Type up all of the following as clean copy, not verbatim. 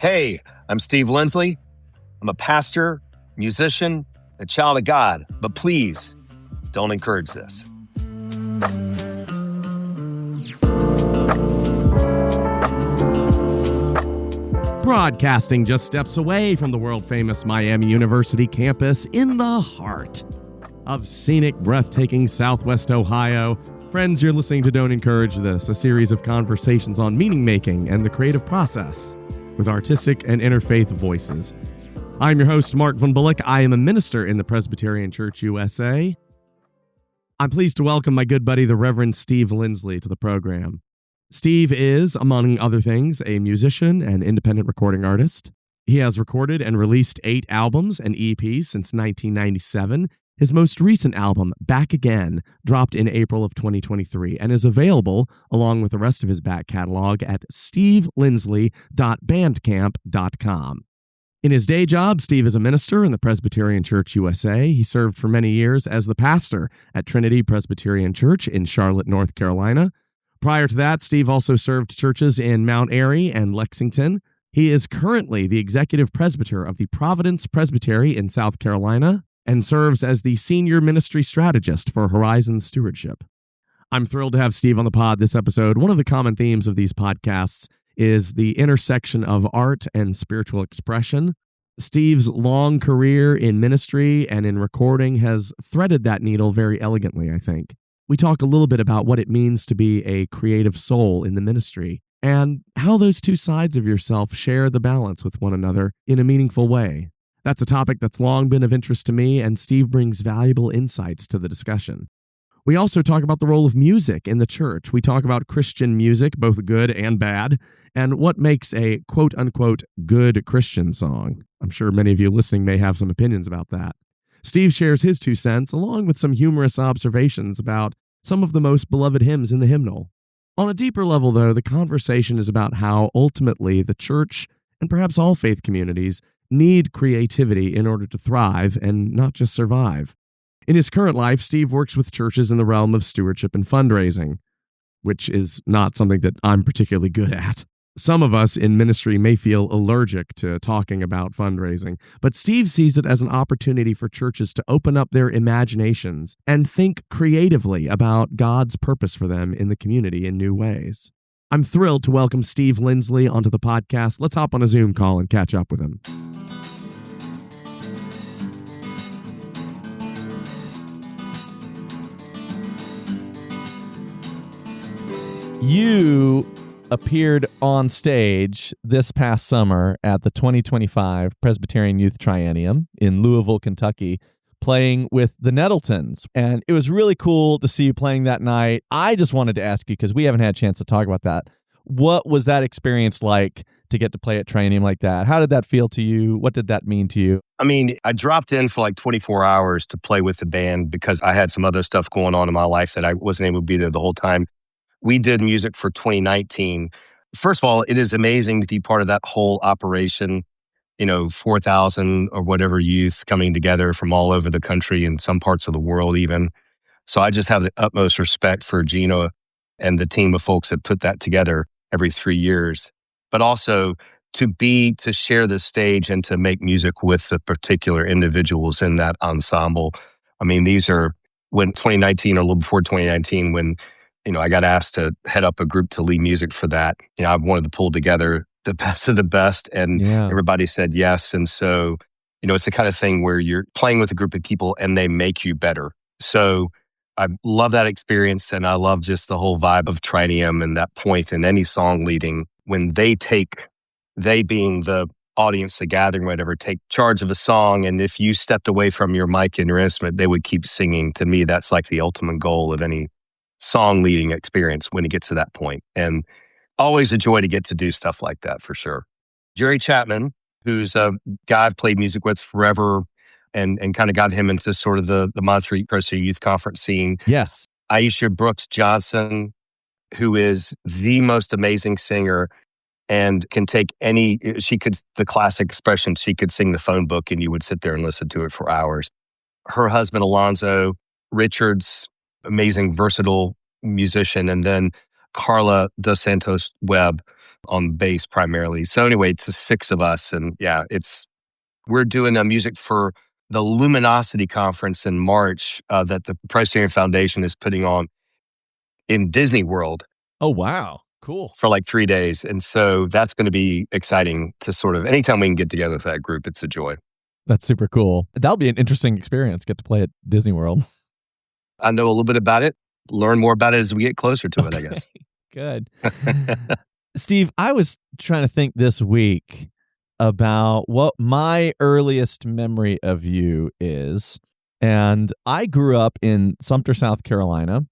Hey, I'm Steve Lindsley. I'm a pastor, musician, a child of God, but please don't encourage this. Broadcasting just steps away from the world-famous Miami University campus in the heart of scenic, breathtaking Southwest Ohio. Friends, you're listening to Don't Encourage This, a series of conversations on meaning-making and the creative process with artistic and interfaith voices. I'm your host, Mark Von Bullock. I am a minister in the Presbyterian Church USA. I'm pleased to welcome my good buddy, the Reverend Steve Lindsley, to the program. Steve is, among other things, a musician and independent recording artist. He has recorded and released 8 albums and EPs since 1997. His most recent album, Back Again, dropped in April of 2023 and is available, along with the rest of his back catalog, at stevelindsley.bandcamp.com. In his day job, Steve is a minister in the Presbyterian Church USA. He served for many years as the pastor at Trinity Presbyterian Church in Charlotte, North Carolina. Prior to that, Steve also served churches in Mount Airy and Lexington. He is currently the Executive Presbyter of the Providence Presbytery in South Carolina and serves as the Senior Ministry Strategist for Horizons Stewardship. I'm thrilled to have Steve on the pod this episode. One of the common themes of these podcasts is the intersection of art and spiritual expression. Steve's long career in ministry and in recording has threaded that needle very elegantly, I think. We talk a little bit about what it means to be a creative soul in the ministry and how those two sides of yourself share the balance with one another in a meaningful way. That's a topic that's long been of interest to me, and Steve brings valuable insights to the discussion. We also talk about the role of music in the church. We talk about Christian music, both good and bad, and what makes a quote-unquote good Christian song. I'm sure many of you listening may have some opinions about that. Steve shares his 2 cents, along with some humorous observations about some of the most beloved hymns in the hymnal. On a deeper level, though, the conversation is about how ultimately the church, and perhaps all faith communities, need creativity in order to thrive and not just survive. In his current life, Steve works with churches in the realm of stewardship and fundraising, which is not something that I'm particularly good at. Some of us in ministry may feel allergic to talking about fundraising, but Steve sees it as an opportunity for churches to open up their imaginations and think creatively about God's purpose for them in the community in new ways. I'm thrilled to welcome Steve Lindsley onto the podcast. Let's hop on a Zoom call and catch up with him. You appeared on stage this past summer at the 2025 Presbyterian Youth Triennium in Louisville, Kentucky, playing with the Nettletons. And it was really cool to see you playing that night. I just wanted to ask you, because we haven't had a chance to talk about that, what was that experience like to get to play at Triennium like that? How did that feel to you? What did that mean to you? I mean, I dropped in for like 24 hours to play with the band because I had some other stuff going on in my life that I wasn't able to be there the whole time. We did music for 2019. First of all, it is amazing to be part of that whole operation, 4,000 or whatever youth coming together from all over the country and some parts of the world even. So I just have the utmost respect for Gina and the team of folks that put that together every 3 years. But also to share the stage and to make music with the particular individuals in that ensemble. I mean, these are when 2019 or a little before 2019, when I got asked to head up a group to lead music for that. I wanted to pull together the best of the best, and everybody said yes. And so, it's the kind of thing where you're playing with a group of people and they make you better. So I love that experience, and I love just the whole vibe of Triennium and that point in any song leading when they being the audience, the gathering, whatever, take charge of a song. And if you stepped away from your mic and your instrument, they would keep singing. To me, that's like the ultimate goal of any song leading experience when it gets to that point. And always a joy to get to do stuff like that for sure. Jerry Chapman, who's a guy I've played music with forever and kind of got him into sort of the Monterey Presbyterian Youth Conference scene. Yes. Aisha Brooks Johnson, who is the most amazing singer and can take the classic expression, she could sing the phone book and you would sit there and listen to it for hours. Her husband, Alonzo Richards, amazing, versatile musician. And then Carla Dos Santos Webb, on bass primarily. So anyway, it's 6 of us. And yeah, we're doing music for the Luminosity Conference in March that the Presbyterian Foundation is putting on in Disney World. Oh, wow. Cool. For like 3 days. And so that's going to be exciting to sort of, anytime we can get together with that group, it's a joy. That's super cool. That'll be an interesting experience, get to play at Disney World. I know a little bit about it, learn more about it as we get closer to it, I guess. Good. Steve, I was trying to think this week about what my earliest memory of you is. And I grew up in Sumter, South Carolina.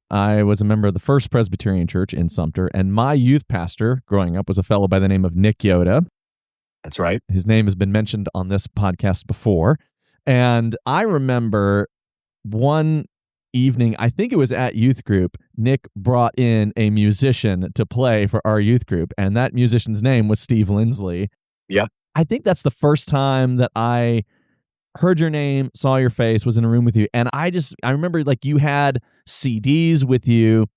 I was a member of the First Presbyterian Church in Sumter, and my youth pastor growing up was a fellow by the name of Nick Yoda. That's right. His name has been mentioned on this podcast before. And I remember one evening, I think it was at youth group, Nick brought in a musician to play for our youth group, and that musician's name was Steve Lindsley. Yep. I think that's the first time that I heard your name, saw your face, was in a room with you, and I remember like you had CDs with you,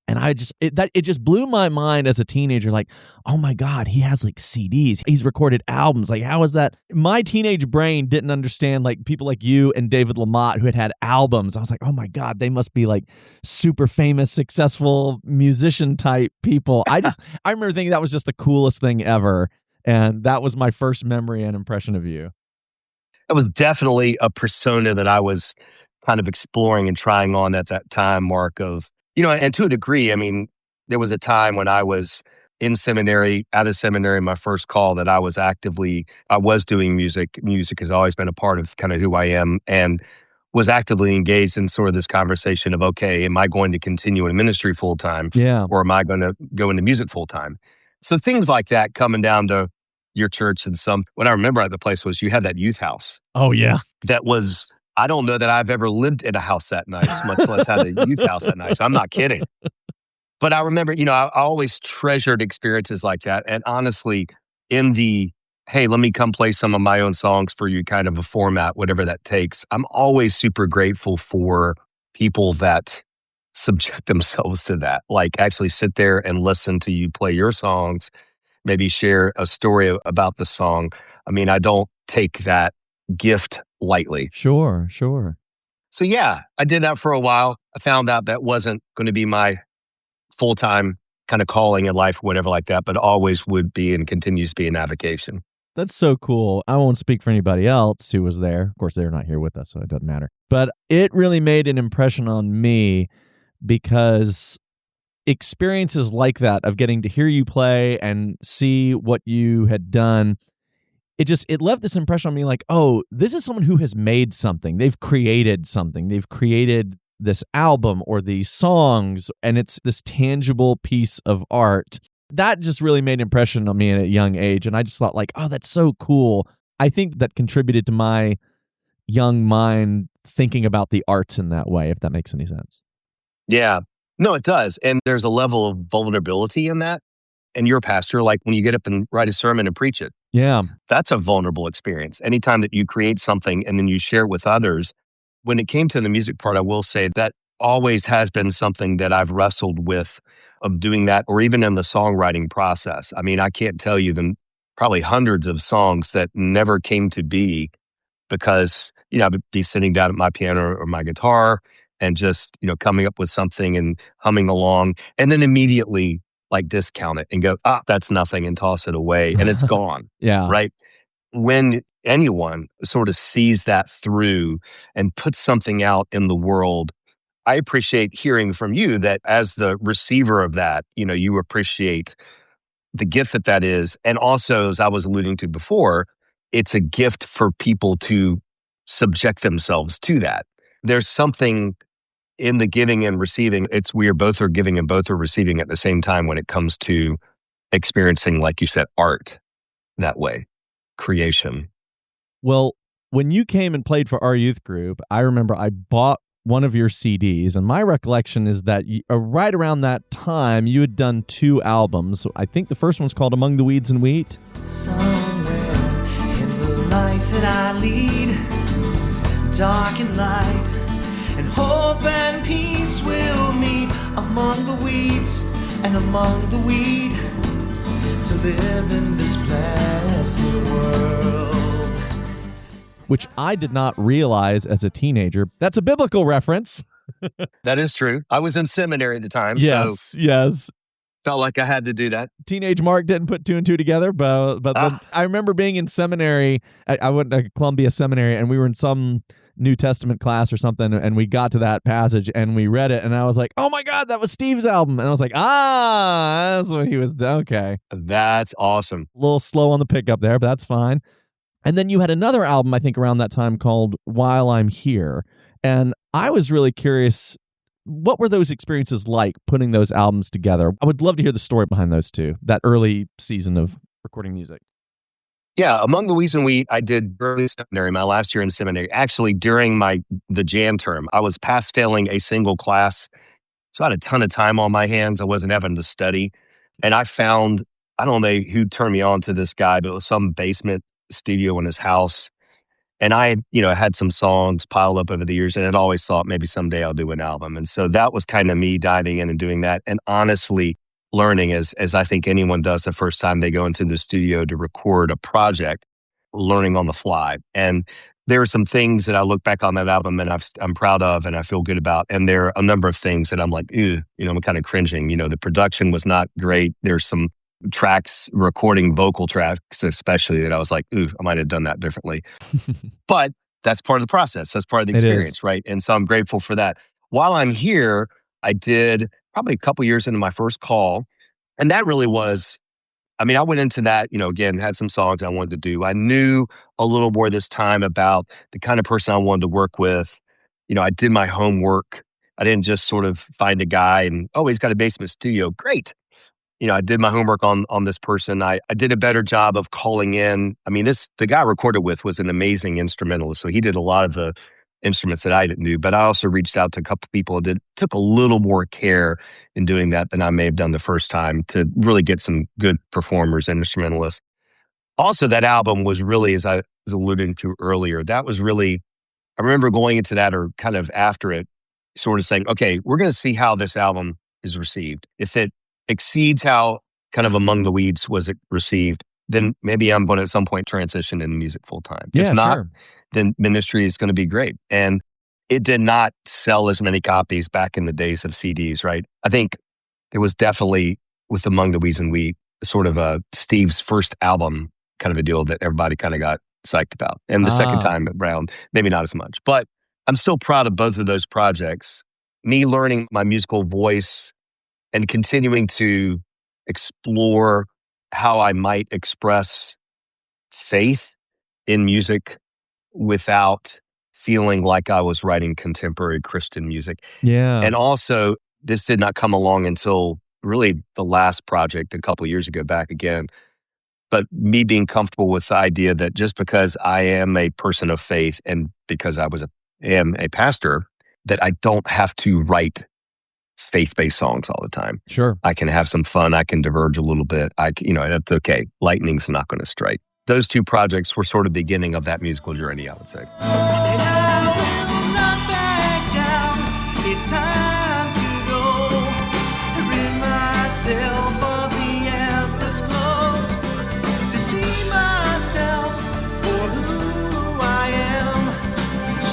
and it just blew my mind as a teenager. Like, oh my God, he has like CDs. He's recorded albums. Like, how is that? My teenage brain didn't understand like people like you and David Lamott who had albums. I was like, oh my God, they must be like super famous, successful musician type people. I remember thinking that was just the coolest thing ever. And that was my first memory and impression of you. It was definitely a persona that I was kind of exploring and trying on at that time, Mark, of, and to a degree, I mean, there was a time when I was in seminary, out of seminary, my first call that I was doing music. Music has always been a part of kind of who I am, and was actively engaged in sort of this conversation of, okay, am I going to continue in ministry full time? Yeah. Or am I going to go into music full time? So things like that coming down to your church, and what I remember at the place was you had that youth house. Oh, yeah. That was, I don't know that I've ever lived in a house that nice, much less had a youth house that nice. I'm not kidding. But I remember, I always treasured experiences like that. And honestly, in the, hey, let me come play some of my own songs for you kind of a format, whatever that takes, I'm always super grateful for people that subject themselves to that. Like actually sit there and listen to you play your songs, maybe share a story about the song. I mean, I don't take that gift lightly. Sure. So yeah, I did that for a while. I found out that wasn't going to be my full-time kind of calling in life, whatever like that, but always would be and continues to be an avocation. That's so cool. I won't speak for anybody else who was there. Of course, they're not here with us, so it doesn't matter. But it really made an impression on me because experiences like that of getting to hear you play and see what you had done, it left this impression on me like, oh, this is someone who has made something. They've created something. They've created this album or these songs, and it's this tangible piece of art. That just really made an impression on me at a young age, and I just thought like, oh, that's so cool. I think that contributed to my young mind thinking about the arts in that way, if that makes any sense. Yeah. No, it does. And there's a level of vulnerability in that. And you're a pastor, like when you get up and write a sermon and preach it. Yeah. That's a vulnerable experience. Anytime that you create something and then you share it with others. When it came to the music part, I will say that always has been something that I've wrestled with of doing that, or even in the songwriting process. I mean, I can't tell you probably hundreds of songs that never came to be because, I'd be sitting down at my piano or my guitar and just, coming up with something and humming along, and then immediately like discount it and go, that's nothing, and toss it away, and it's gone. Yeah. Right? When anyone sort of sees that through and puts something out in the world, I appreciate hearing from you that as the receiver of that, you appreciate the gift that is. And also, as I was alluding to before, it's a gift for people to subject themselves to that. There's something in the giving and receiving. We both are giving and both are receiving at the same time when it comes to experiencing, like you said, art that way, creation. Well, when you came and played for our youth group, I remember I bought one of your CDs, and my recollection is that right around that time, you had done 2 albums. I think the first one's called Among the Weeds and Wheat. Somewhere in the life that I lead, dark and light, and hope and peace will meet among the weeds and among the weed. to live in this blessed world. Which I did not realize as a teenager. That's a biblical reference. That is true. I was in seminary at the time, Yes. Felt like I had to do that. Teenage Mark didn't put two and two together, but I remember being in seminary. I went to Columbia Seminary, and we were in some New Testament class or something, and we got to that passage, and we read it, and I was like, oh my God, that was Steve's album. And I was like, that's what he was, okay. That's awesome. A little slow on the pickup there, but that's fine. And then you had another album, I think, around that time called While I'm Here. And I was really curious, what were those experiences like putting those albums together? I would love to hear the story behind those two, that early season of recording music. Yeah, Among the Weeds and Wheat, I did early seminary, my last year in seminary. Actually, during the jam term, I was past failing a single class. So I had a ton of time on my hands. I wasn't having to study. And I found, I don't know who turned me on to this guy, but it was some basement studio in his house. And I, had some songs piled up over the years, and I'd always thought maybe someday I'll do an album. And so that was kind of me diving in and doing that. And honestly, learning as I think anyone does the first time they go into the studio to record a project, learning on the fly. And there are some things that I look back on that album and I'm proud of and I feel good about. And there are a number of things that I'm like, I'm kind of cringing. The production was not great. There's some tracks, recording vocal tracks especially, that I was like, I might have done that differently. But that's part of the process. That's part of the experience, right? And so I'm grateful for that. While I'm Here, I did probably a couple years into my first call. And that really was, I went into that, again, had some songs I wanted to do. I knew a little more this time about the kind of person I wanted to work with. I did my homework. I didn't just sort of find a guy and, he's got a basement studio. Great. I did my homework on this person. I did a better job of calling in. The guy I recorded with was an amazing instrumentalist. So he did a lot of the instruments that I didn't do. But I also reached out to a couple people and took a little more care in doing that than I may have done the first time to really get some good performers and instrumentalists. Also, that album was really, as I was alluding to earlier, that was really, I remember going into that or kind of after it, sort of saying, okay, we're going to see how this album is received. If it exceeds how kind of Among the Weeds was received, then maybe I'm going to at some point transition into music full time. Yeah, if not, sure. Then ministry is going to be great. And it did not sell as many copies back in the days of CDs, right? I think it was definitely with Among the Weeds and Wheat, sort of Steve's first album kind of a deal that everybody kind of got psyched about. And the second time around, maybe not as much. But I'm still proud of both of those projects. Me learning my musical voice and continuing to explore how I might express faith in music without feeling like I was writing contemporary Christian music. Yeah. And also, this did not come along until really the last project a couple of years ago, back again. But me being comfortable with the idea that just because I am a person of faith and because I am a pastor, that I don't have to write faith-based songs all the time. Sure. I can have some fun. I can diverge a little bit. That's okay. Lightning's not going to strike. Those two projects were sort of the beginning of that musical journey, I would say. And I will not back down. It's time to go. Rid myself of the emperor's clothes to see myself for who I am,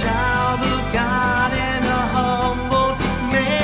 child of God and a humble man.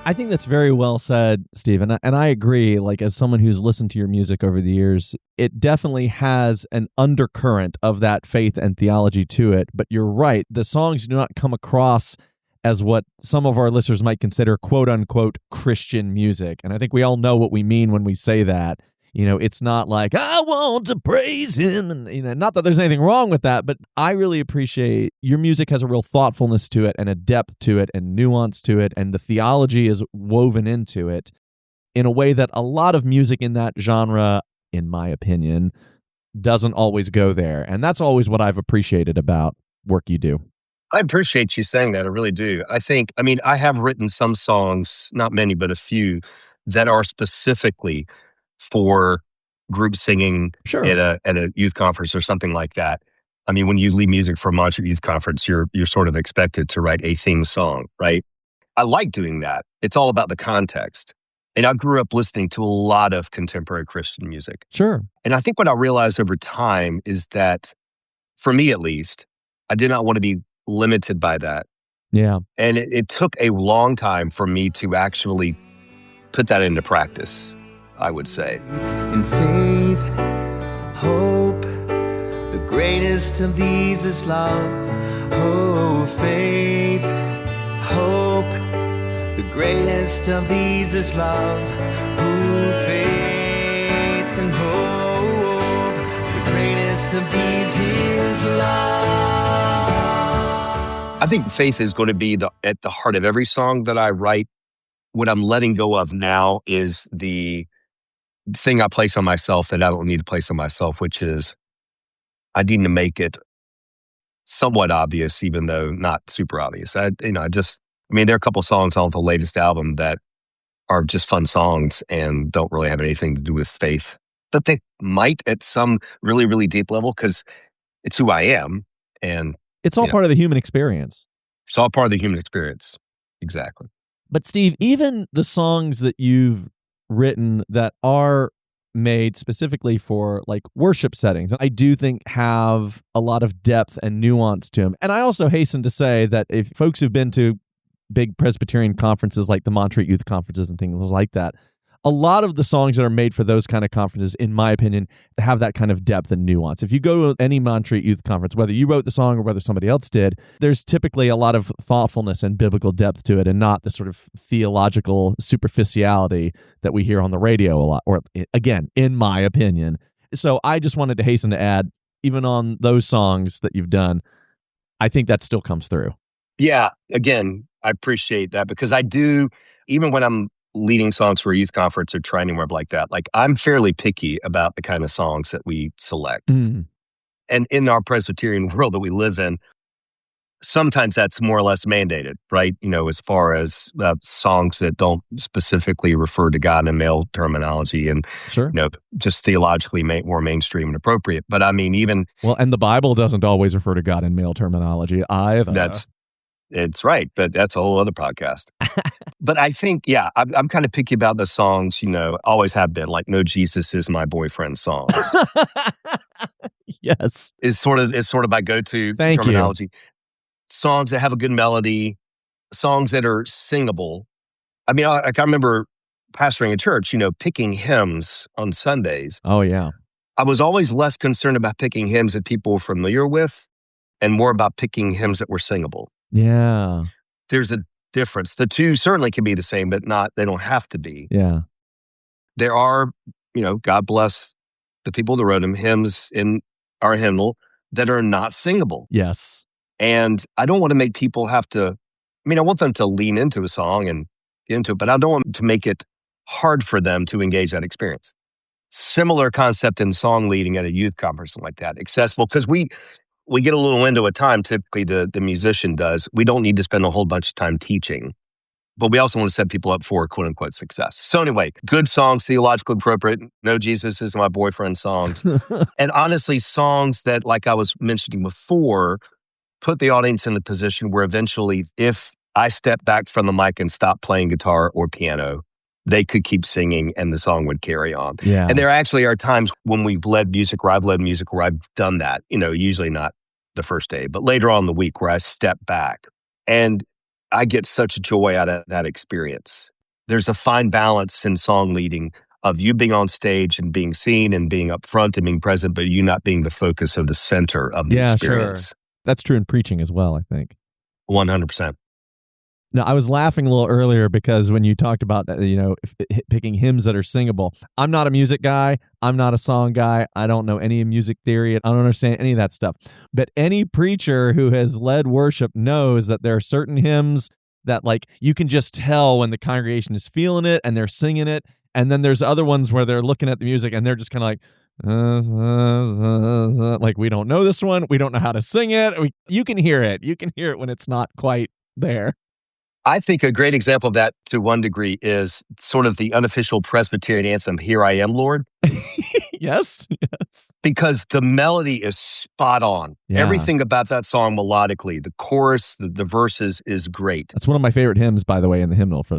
I think that's very well said, Stephen. And I agree, like as someone who's listened to your music over the years, it definitely has an undercurrent of that faith and theology to it. But you're right, the songs do not come across as what some of our listeners might consider quote unquote Christian music. And I think we all know what we mean when we say that. It's not like, I want to praise him. And, not that there's anything wrong with that, but I really appreciate your music has a real thoughtfulness to it and a depth to it and nuance to it. And the theology is woven into it in a way that a lot of music in that genre, in my opinion, doesn't always go there. And that's always what I've appreciated about work you do. I appreciate you saying that. I really do. I have written some songs, not many, but a few, that are specifically for group singing at a youth conference or something like that. When you lead music for a Mantra youth conference, you're sort of expected to write a theme song, right? I like doing that. It's all about the context. And I grew up listening to a lot of contemporary Christian music. Sure. And I think what I realized over time is that, for me at least, I did not want to be limited by that. Yeah. And it took a long time for me to actually put that into practice, I would say. In faith, hope, the greatest of these is love. Oh, faith, hope, the greatest of these is love. Oh, faith and hope, the greatest of these is love. I think faith is going to be at the heart of every song that I write. What I'm letting go of now is the thing I place on myself that I don't need to place on myself, which is I need to make it somewhat obvious, even though not super obvious. There are a couple songs on the latest album that are just fun songs and don't really have anything to do with faith, but they might at some really, really deep level because it's who I am. And it's all part of the human experience. It's all part of the human experience. Exactly. But Steve, even the songs that you've written that are made specifically for like worship settings, I do think have a lot of depth and nuance to them. And I also hasten to say that if folks who've been to big Presbyterian conferences like the Montreat Youth Conferences and things like that, a lot of the songs that are made for those kind of conferences, in my opinion, have that kind of depth and nuance. If you go to any Montreat Youth Conference, whether you wrote the song or whether somebody else did, there's typically a lot of thoughtfulness and biblical depth to it and not the sort of theological superficiality that we hear on the radio a lot, or again, in my opinion. So I just wanted to hasten to add, even on those songs that you've done, I think that still comes through. Yeah, again, I appreciate that because I do, even when I'm leading songs for a youth conference or training web like that, like I'm fairly picky about the kind of songs that we select. And in our Presbyterian world that we live in, sometimes that's more or less mandated, right? As far as songs that don't specifically refer to God in male terminology and, sure, just theologically more mainstream and appropriate. But I mean, and the Bible doesn't always refer to God in male terminology either. It's right, but that's a whole other podcast. But I think, yeah, I'm kind of picky about the songs, always have been, like No Jesus Is My Boyfriend songs. Yes. Is sort of my go-to Thank terminology. You. Songs that have a good melody, songs that are singable. I mean, I remember pastoring a church, picking hymns on Sundays. Oh, yeah. I was always less concerned about picking hymns that people were familiar with and more about picking hymns that were singable. Yeah. There's a difference. The two certainly can be the same, but they don't have to be. Yeah. There are, God bless the people that wrote them, hymns in our hymnal that are not singable. Yes. And I don't want to make people have to, I want them to lean into a song and get into it, but I don't want to make it hard for them to engage that experience. Similar concept in song leading at a youth conference, something like that. Accessible, because we get a little window of time, typically the musician does. We don't need to spend a whole bunch of time teaching, but we also want to set people up for quote unquote success. So anyway, good songs, theologically appropriate, No Jesus Is My Boyfriend songs. And honestly, songs that, like I was mentioning before, put the audience in the position where eventually, if I step back from the mic and stop playing guitar or piano, they could keep singing and the song would carry on. Yeah. And there actually are times when we've led music or I've led music where I've done that, usually not the first day, but later on in the week where I step back and I get such joy out of that experience. There's a fine balance in song leading of you being on stage and being seen and being up front and being present, but you not being the focus of the center of the experience. Sure. That's true in preaching as well, I think. 100%. Now, I was laughing a little earlier because when you talked about, picking hymns that are singable, I'm not a music guy. I'm not a song guy. I don't know any music theory. I don't understand any of that stuff. But any preacher who has led worship knows that there are certain hymns that, like, you can just tell when the congregation is feeling it and they're singing it. And then there's other ones where they're looking at the music and they're just kind of like, we don't know this one. We don't know how to sing it. You can hear it. You can hear it when it's not quite there. I think a great example of that to one degree is sort of the unofficial Presbyterian anthem, Here I Am, Lord. Yes. Because the melody is spot on. Yeah. Everything about that song melodically, the chorus, the verses is great. That's one of my favorite hymns, by the way, in the hymnal for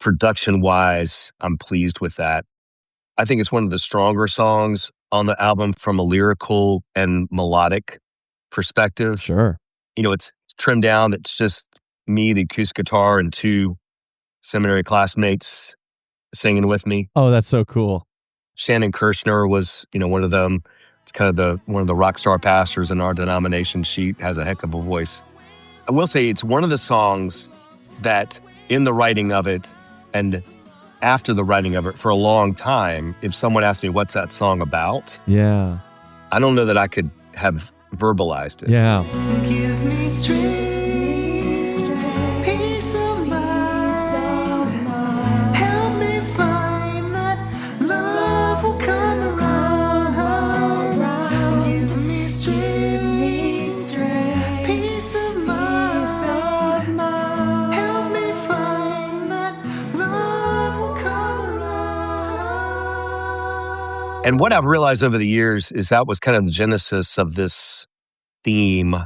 Production-wise, I'm pleased with that. I think it's one of the stronger songs on the album from a lyrical and melodic perspective. Sure. It's trimmed down. It's just me, the acoustic guitar, and two seminary classmates singing with me. Oh, that's so cool. Shannon Kirshner was, one of them. It's kind of one of the rock star pastors in our denomination. She has a heck of a voice. I will say it's one of the songs that in the writing of it and after the writing of it for a long time, if someone asked me, what's that song about? Yeah. I don't know that I could have verbalized it. Yeah. Give me strength, peace of mind. Help me find that love will come around. Give me strength, peace of mind. Help me find that love will come around. And what I've realized over the years is that was kind of the genesis of this theme,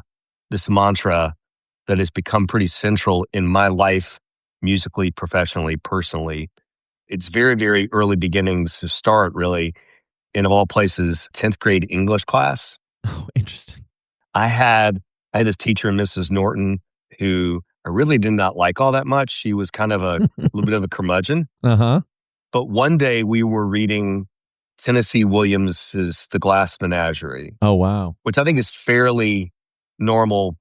this mantra that has become pretty central in my life, musically, professionally, personally. It's very, very early beginnings to start, really, in of all places, 10th grade English class. Oh, interesting. I had this teacher, Mrs. Norton, who I really did not like all that much. She was kind of a little bit of a curmudgeon. Uh-huh. But one day we were reading Tennessee Williams's The Glass Menagerie. Oh, wow. Which I think is fairly normal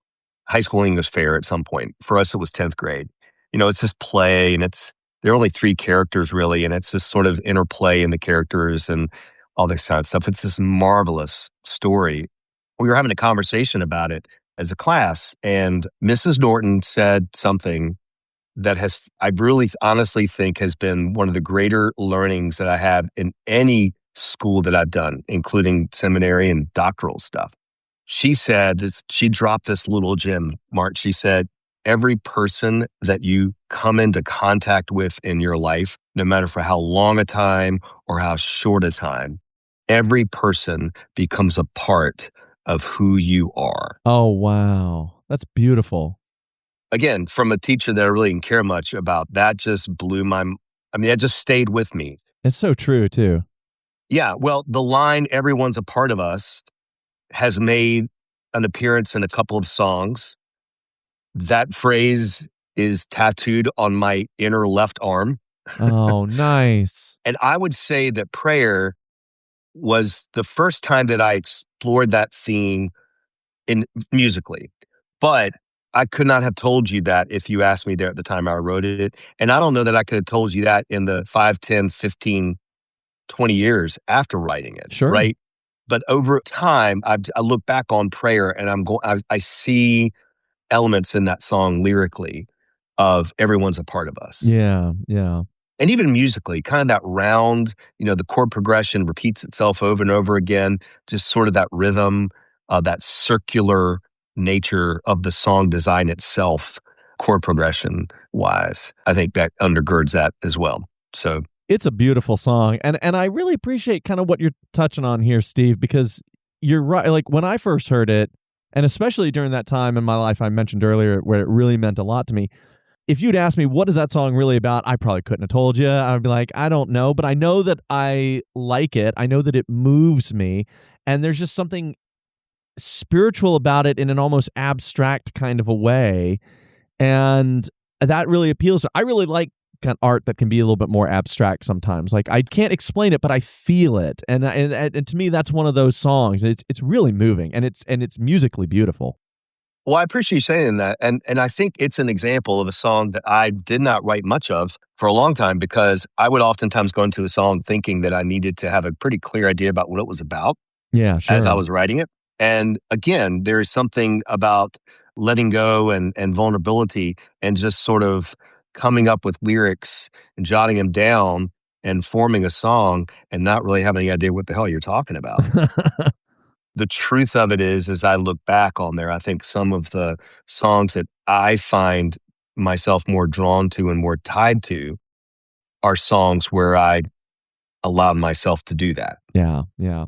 high school English fare at some point. For us, it was 10th grade. It's this play, and there are only three characters, really, and it's this sort of interplay in the characters and all this kind of stuff. It's this marvelous story. We were having a conversation about it as a class, and Mrs. Norton said something that I really honestly think has been one of the greater learnings that I have in any school that I've done, including seminary and doctoral stuff. She said, she dropped this little gem, Mark. She said, every person that you come into contact with in your life, no matter for how long a time or how short a time, every person becomes a part of who you are. Oh, wow. That's beautiful. Again, from a teacher that I really didn't care much about, that just that just stayed with me. It's so true, too. Yeah, well, the line, everyone's a part of us, has made an appearance in a couple of songs. That phrase is tattooed on my inner left arm. Oh, nice. And I would say that prayer was the first time that I explored that theme musically. But I could not have told you that if you asked me there at the time I wrote it. And I don't know that I could have told you that in the 5, 10, 15, 20 years after writing it. Sure. Right? But over time, I look back on prayer and I see elements in that song lyrically of everyone's a part of us. Yeah, yeah. And even musically, kind of that round, the chord progression repeats itself over and over again, just sort of that rhythm, that circular nature of the song design itself, chord progression wise. I think that undergirds that as well. So it's a beautiful song. And I really appreciate kind of what you're touching on here, Steve, because you're right. Like when I first heard it, and especially during that time in my life I mentioned earlier where it really meant a lot to me, if you'd asked me, what is that song really about? I probably couldn't have told you. I'd be like, I don't know, but I know that I like it. I know that it moves me. And there's just something spiritual about it in an almost abstract kind of a way. And that really appeals. I really like kind of art that can be a little bit more abstract sometimes. Like I can't explain it, but I feel it. And to me, that's one of those songs. It's really moving and it's musically beautiful. Well, I appreciate you saying that. And I think it's an example of a song that I did not write much of for a long time because I would oftentimes go into a song thinking that I needed to have a pretty clear idea about what it was about. Yeah, sure. As I was writing it. And again, there is something about letting go and vulnerability and just sort of coming up with lyrics and jotting them down and forming a song and not really having any idea what the hell you're talking about. The truth of it is, as I look back on there, I think some of the songs that I find myself more drawn to and more tied to are songs where I allowed myself to do that. Yeah, yeah.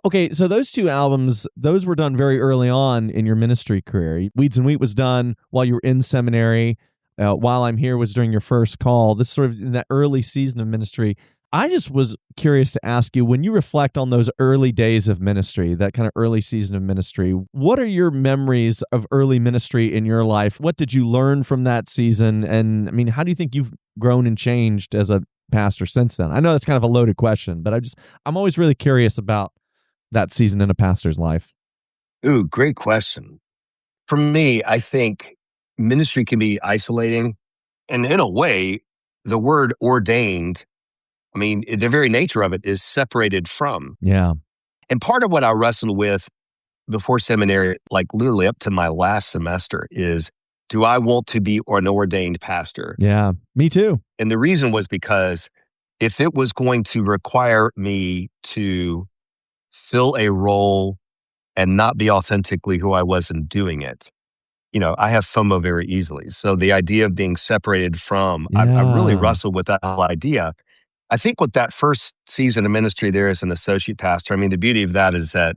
Okay, so those two albums, those were done very early on in your ministry career. Weeds and Wheat was done while you were in seminary. While I'm Here was during your first call. This sort of in that early season of ministry. I just was curious to ask you, when you reflect on those early days of ministry, that kind of early season of ministry, what are your memories of early ministry in your life? What did you learn from that season? And I mean, how do you think you've grown and changed as a pastor since then? I know that's kind of a loaded question, but I'm always really curious about that season in a pastor's life. Ooh, great question. For me, I think ministry can be isolating. And in a way, the word ordained, I mean, the very nature of it is separated from. Yeah. And part of what I wrestled with before seminary, like literally up to my last semester, is, do I want to be an ordained pastor? Yeah, me too. And the reason was because if it was going to require me to fill a role and not be authentically who I was in doing it, I have FOMO very easily. So the idea of being separated from, I really wrestled with that whole idea. I think with that first season of ministry there as an associate pastor, I mean, the beauty of that is that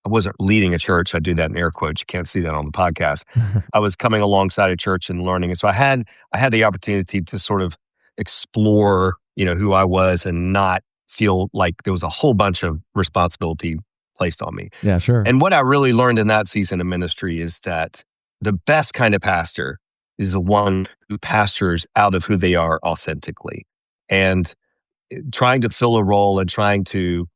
I wasn't leading a church. I do that in air quotes. You can't see that on the podcast. I was coming alongside a church and learning. And so I had the opportunity to sort of explore, who I was and not feel like there was a whole bunch of responsibility placed on me. Yeah, sure. And what I really learned in that season of ministry is that the best kind of pastor is the one who pastors out of who they are authentically. And trying to fill a role and trying to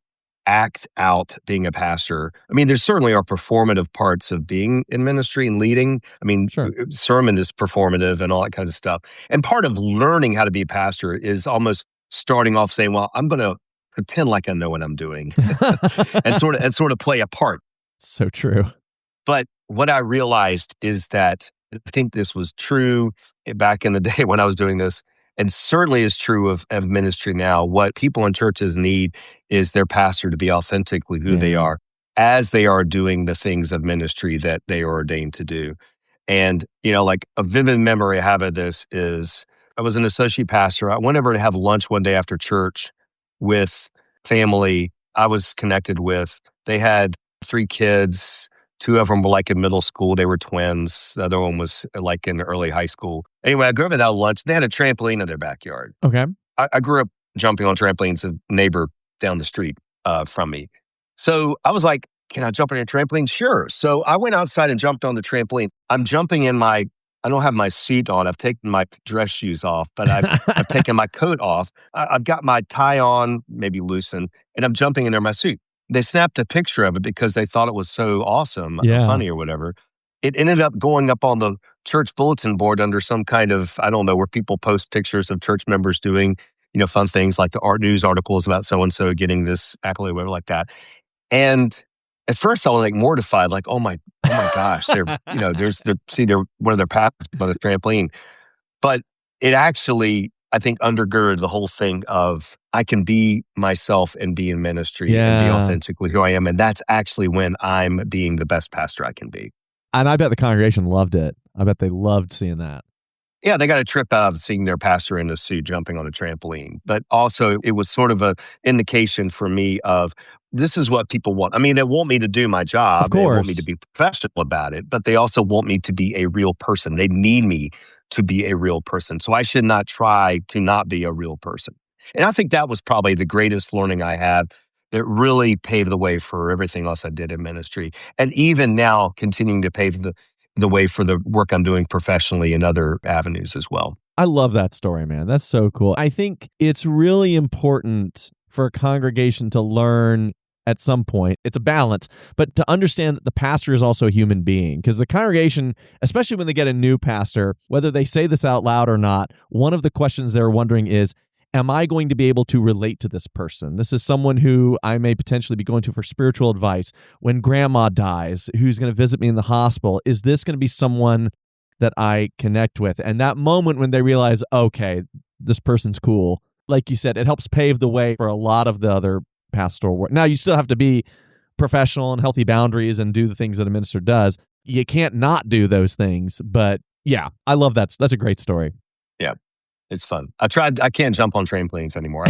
act out being a pastor. I mean, there certainly are performative parts of being in ministry and leading. I mean, sure. Sermon is performative and all that kind of stuff. And part of learning how to be a pastor is almost starting off saying, well, I'm going to pretend like I know what I'm doing and sort of play a part. So true. But what I realized is that I think this was true back in the day when I was doing this, and certainly is true of ministry now. What people in churches need is their pastor to be authentically who they are as they are doing the things of ministry that they are ordained to do. And, like a vivid memory I have of this is I was an associate pastor. I went over to have lunch one day after church with family I was connected with. They had 3 kids. 2 of them were like in middle school. They were twins. The other one was like in early high school. Anyway, I grew up without lunch. They had a trampoline in their backyard. Okay. I grew up jumping on trampolines, a neighbor down the street from me. So I was like, can I jump on a trampoline? Sure. So I went outside and jumped on the trampoline. I'm jumping I don't have my suit on. I've taken my dress shoes off, but I've taken my coat off. I've got my tie on, maybe loosened, and I'm jumping in there in my suit. They snapped a picture of it because they thought it was so awesome or funny or whatever. It ended up going up on the church bulletin board under some kind of, I don't know, where people post pictures of church members doing, fun things like the art news articles about so-and-so getting this accolade, whatever like that. And at first I was like mortified, like, oh my gosh, they're, they're one of their pastors on the trampoline. But it actually, I think, undergirded the whole thing of I can be myself and be in ministry and be authentically who I am. And that's actually when I'm being the best pastor I can be. And I bet the congregation loved it. I bet they loved seeing that. Yeah, they got a trip out of seeing their pastor in a suit jumping on a trampoline. But also it was sort of an indication for me of this is what people want. I mean, they want me to do my job. Of course. They want me to be professional about it, but they also want me to be a real person. They need me to be a real person. So I should not try to not be a real person. And I think that was probably the greatest learning I had that really paved the way for everything else I did in ministry. And even now, continuing to pave the way for the work I'm doing professionally in other avenues as well. I love that story, man. That's so cool. I think it's really important for a congregation to learn at some point. It's a balance, but to understand that the pastor is also a human being. Because the congregation, especially when they get a new pastor, whether they say this out loud or not, one of the questions they're wondering is, am I going to be able to relate to this person? This is someone who I may potentially be going to for spiritual advice. When grandma dies, who's going to visit me in the hospital, is this going to be someone that I connect with? And that moment when they realize, okay, this person's cool, like you said, it helps pave the way for a lot of the other pastoral work. Now, you still have to be professional and healthy boundaries and do the things that a minister does. You can't not do those things. But yeah, I love that. That's a great story. Yeah. It's fun. I can't jump on trampolines anymore.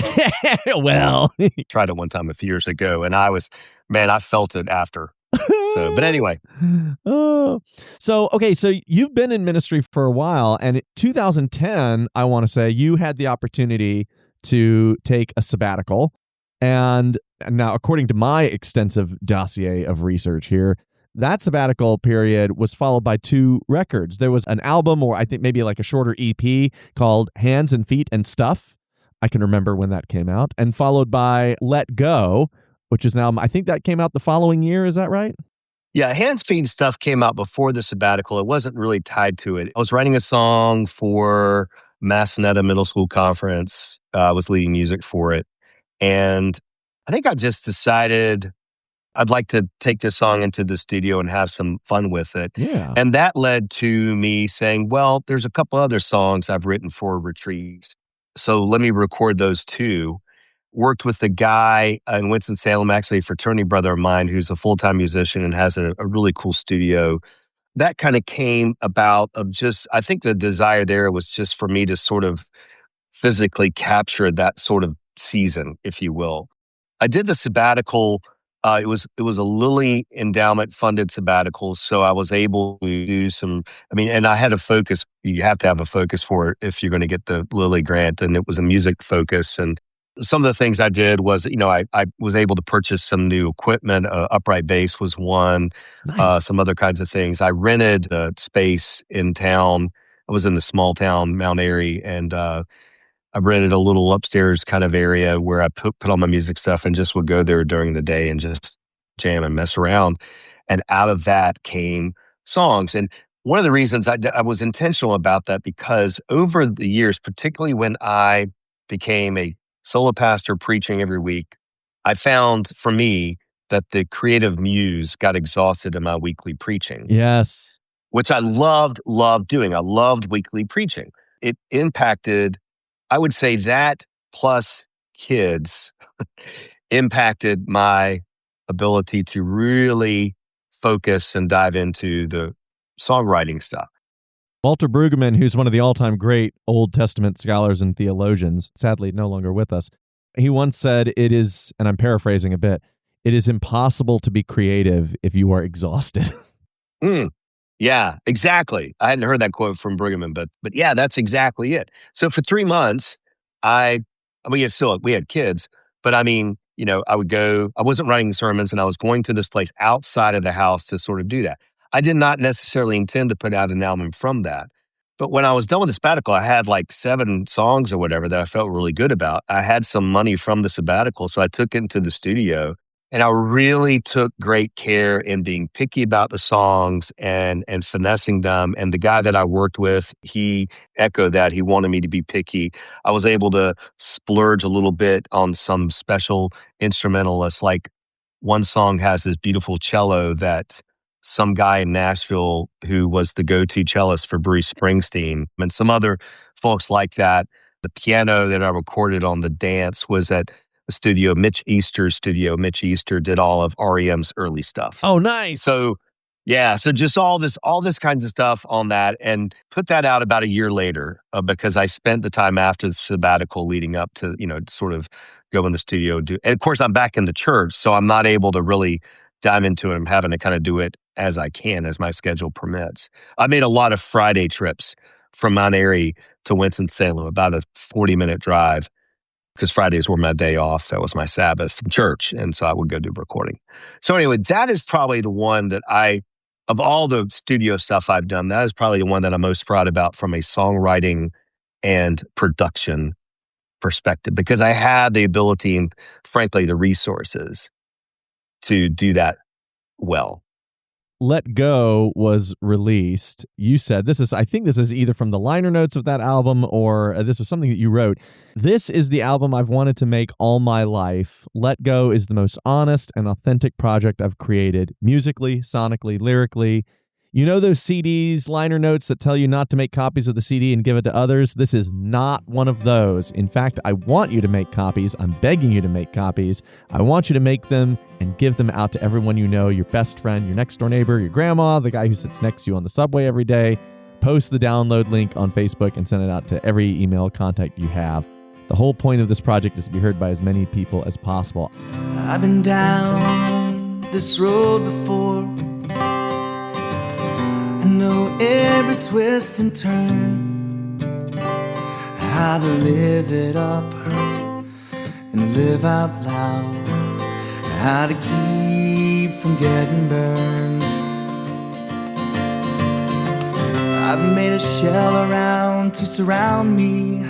Well, tried it one time a few years ago, and I felt it after. So, but anyway. Oh. So you've been in ministry for a while, and in 2010, I want to say, you had the opportunity to take a sabbatical. And now, according to my extensive dossier of research here, that sabbatical period was followed by 2 records. There was an album, or I think maybe like a shorter EP, called Hands and Feet and Stuff. I can remember when that came out. And followed by Let Go, which is an album, I think that came out the following year. Is that right? Yeah, Hands, Feet, and Stuff came out before the sabbatical. It wasn't really tied to it. I was writing a song for Massanetta Middle School Conference. I was leading music for it. And I think I just decided I'd like to take this song into the studio and have some fun with it. Yeah. And that led to me saying, well, there's a couple other songs I've written for retreats. So let me record those 2. Worked with a guy in Winston-Salem, actually a fraternity brother of mine, who's a full-time musician and has a really cool studio. That kind of came about of just, I think the desire there was just for me to sort of physically capture that sort of season, if you will. I did the sabbatical. It was a Lilly endowment funded sabbatical, so I was able to do some. And I had a focus. You have to have a focus for it if you're going to get the Lilly grant, and it was a music focus. And some of the things I did was, I was able to purchase some new equipment. Upright bass was one. Nice. Some other kinds of things. I rented a space in town. I was in the small town Mount Airy, and I rented a little upstairs kind of area where I put all my music stuff and just would go there during the day and just jam and mess around. And out of that came songs. And one of the reasons I was intentional about that, because over the years, particularly when I became a solo pastor preaching every week, I found for me that the creative muse got exhausted in my weekly preaching. Yes. Which I loved doing. I loved weekly preaching. It impacted, I would say that plus kids impacted my ability to really focus and dive into the songwriting stuff. Walter Brueggemann, who's one of the all-time great Old Testament scholars and theologians, sadly no longer with us, he once said, it is, and I'm paraphrasing a bit, it is impossible to be creative if you are exhausted. Yeah, exactly. I hadn't heard that quote from Brueggemann, but yeah, that's exactly it. So for 3 months, we had kids, but I would go, I wasn't writing sermons, and I was going to this place outside of the house to sort of do that. I did not necessarily intend to put out an album from that. But when I was done with the sabbatical, I had like 7 songs or whatever that I felt really good about. I had some money from the sabbatical, so I took it into the studio. And I really took great care in being picky about the songs and finessing them. And the guy that I worked with, he echoed that. He wanted me to be picky. I was able to splurge a little bit on some special instrumentalists. Like one song has this beautiful cello that some guy in Nashville who was the go-to cellist for Bruce Springsteen and some other folks like that. The piano that I recorded on The Dance was at the studio, Mitch Easter's studio. Mitch Easter did all of REM's early stuff. Oh, nice. So just all this kinds of stuff on that, and put that out about a year later because I spent the time after the sabbatical leading up to, sort of go in the studio and do. And of course, I'm back in the church, so I'm not able to really dive into it. I'm having to kind of do it as I can, as my schedule permits. I made a lot of Friday trips from Mount Airy to Winston-Salem, about a 40-minute drive, because Fridays were my day off. That was my Sabbath from church. And so I would go do recording. So anyway, that is probably the one that of all the studio stuff I've done, that is probably the one that I'm most proud about from a songwriting and production perspective, because I had the ability and frankly, the resources to do that well. Let Go was released. You said I think this is either from the liner notes of that album or this was something that you wrote. This is the album I've wanted to make all my life. Let Go is the most honest and authentic project I've created, musically, sonically, lyrically. You know those CDs, liner notes that tell you not to make copies of the CD and give it to others? This is not one of those. In fact, I want you to make copies. I'm begging you to make copies. I want you to make them and give them out to everyone you know, your best friend, your next door neighbor, your grandma, the guy who sits next to you on the subway every day. Post the download link on Facebook and send it out to every email contact you have. The whole point of this project is to be heard by as many people as possible. I've been down this road before. I know every twist and turn, how to live it up and live out loud, how to keep from getting burned. I've made a shell around to surround me,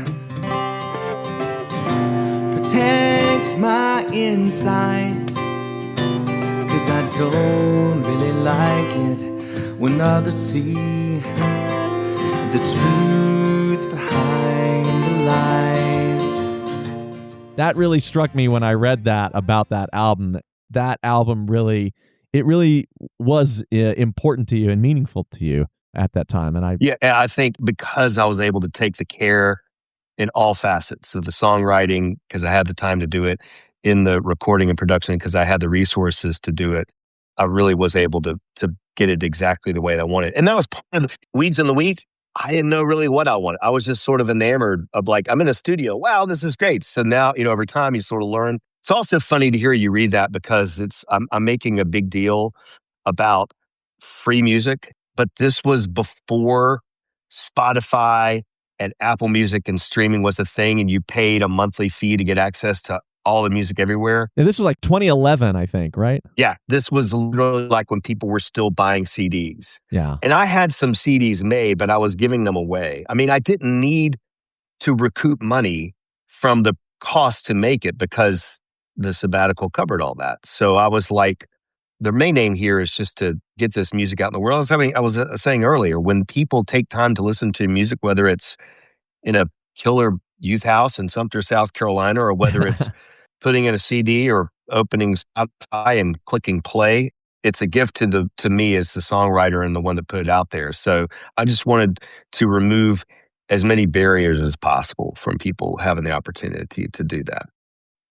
protect my insides, 'cause I don't really like it when others see the truth behind the lies. That really struck me when I read that about that album. That album really was important to you and meaningful to you at that time. And I think because I was able to take the care in all facets of the songwriting, because I had the time to do it, in the recording and production, because I had the resources to do it, I really was able to get it exactly the way that I wanted. And that was part of the weeds in the wheat. I didn't know really what I wanted. I was just sort of enamored of, like, I'm in a studio. Wow, this is great. So now, over time, you sort of learn. It's also funny to hear you read that, because I'm making a big deal about free music, but this was before Spotify and Apple Music and streaming was a thing, and you paid a monthly fee to get access to all the music everywhere. Yeah, this was like 2011, I think, right? Yeah, this was literally like when people were still buying CDs. Yeah. And I had some CDs made, but I was giving them away. I mean, I didn't need to recoup money from the cost to make it, because the sabbatical covered all that. So I was like, the main aim here is just to get this music out in the world. I was saying earlier, when people take time to listen to music, whether it's in a killer youth house in Sumter, South Carolina, or whether it's putting in a CD or opening Spotify and clicking play, it's a gift to me as the songwriter and the one that put it out there. So I just wanted to remove as many barriers as possible from people having the opportunity to do that.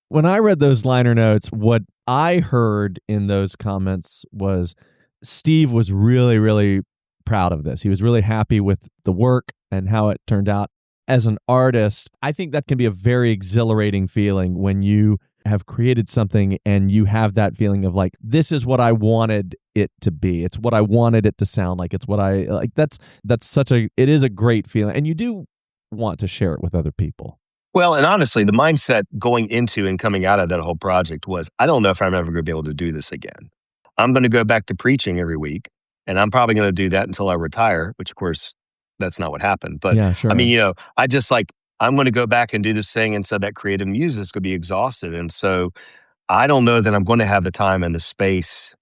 When I read those liner notes, what I heard in those comments was Steve was really, really proud of this. He was really happy with the work and how it turned out. As an artist, I think that can be a very exhilarating feeling when you have created something and you have that feeling of like, this is what I wanted it to be. It's what I wanted it to sound like. It's what I like. It is a great feeling. And you do want to share it with other people. Well, and honestly, the mindset going into and coming out of that whole project was, I don't know if I'm ever going to be able to do this again. I'm going to go back to preaching every week, and I'm probably going to do that until I retire, which of course, that's not what happened. But yeah, sure. I mean, I just I'm going to go back and do this thing. And so that creative muse is going to be exhausted. And so I don't know that I'm going to have the time and the space,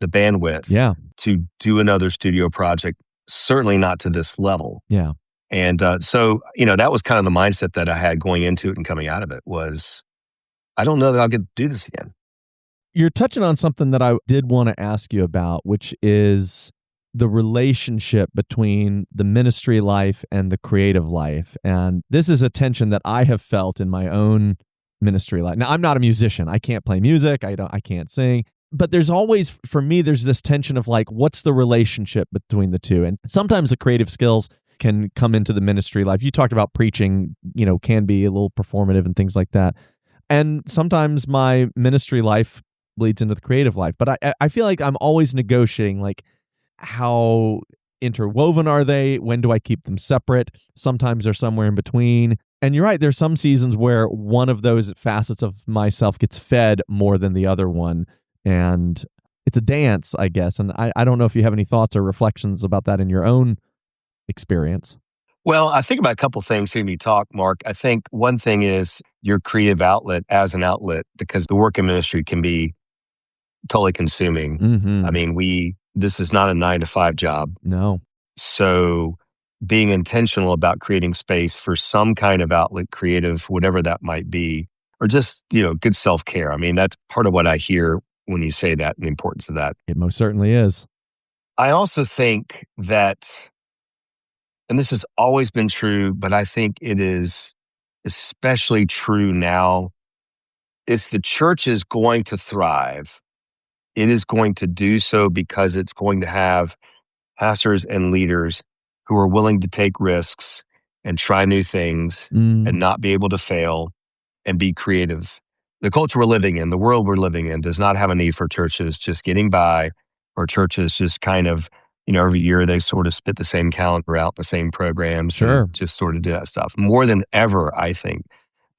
the bandwidth to do another studio project, certainly not to this level. Yeah. And so, that was kind of the mindset that I had going into it and coming out of it was, I don't know that I'll get to do this again. You're touching on something that I did want to ask you about, which is the relationship between the ministry life and the creative life. And this is a tension that I have felt in my own ministry life. Now, I'm not a musician. I can't play music. I can't sing. But there's always, for me, there's this tension of like, what's the relationship between the two? And sometimes the creative skills can come into the ministry life. You talked about preaching, can be a little performative and things like that. And sometimes my ministry life bleeds into the creative life. But I feel like I'm always negotiating, like, how interwoven are they? When do I keep them separate? Sometimes they're somewhere in between. And you're right, there's some seasons where one of those facets of myself gets fed more than the other one. And it's a dance, I guess. And I don't know if you have any thoughts or reflections about that in your own experience. Well, I think about a couple of things hearing you talk, Mark. I think one thing is your creative outlet as an outlet, because the work in ministry can be totally consuming. Mm-hmm. I mean, this is not a 9-to-5 job. No. So being intentional about creating space for some kind of outlet, creative, whatever that might be, or just, good self-care. I mean, that's part of what I hear when you say that and the importance of that. It most certainly is. I also think that, and this has always been true, but I think it is especially true now, if the church is going to thrive, it is going to do so because it's going to have pastors and leaders who are willing to take risks and try new things and not be able to fail and be creative. the culture we're living in, the world we're living in, does not have a need for churches just getting by, or churches just kind of, every year they sort of spit the same calendar out, the same programs, Sure. and just sort of do that stuff. More than ever, I think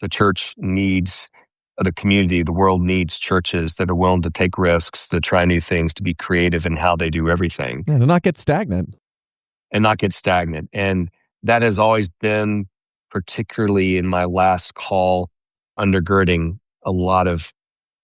the church needs the community, the world needs churches that are willing to take risks, to try new things, to be creative in how they do everything. Yeah, to not get stagnant. And that has always been, particularly in my last call, undergirding a lot of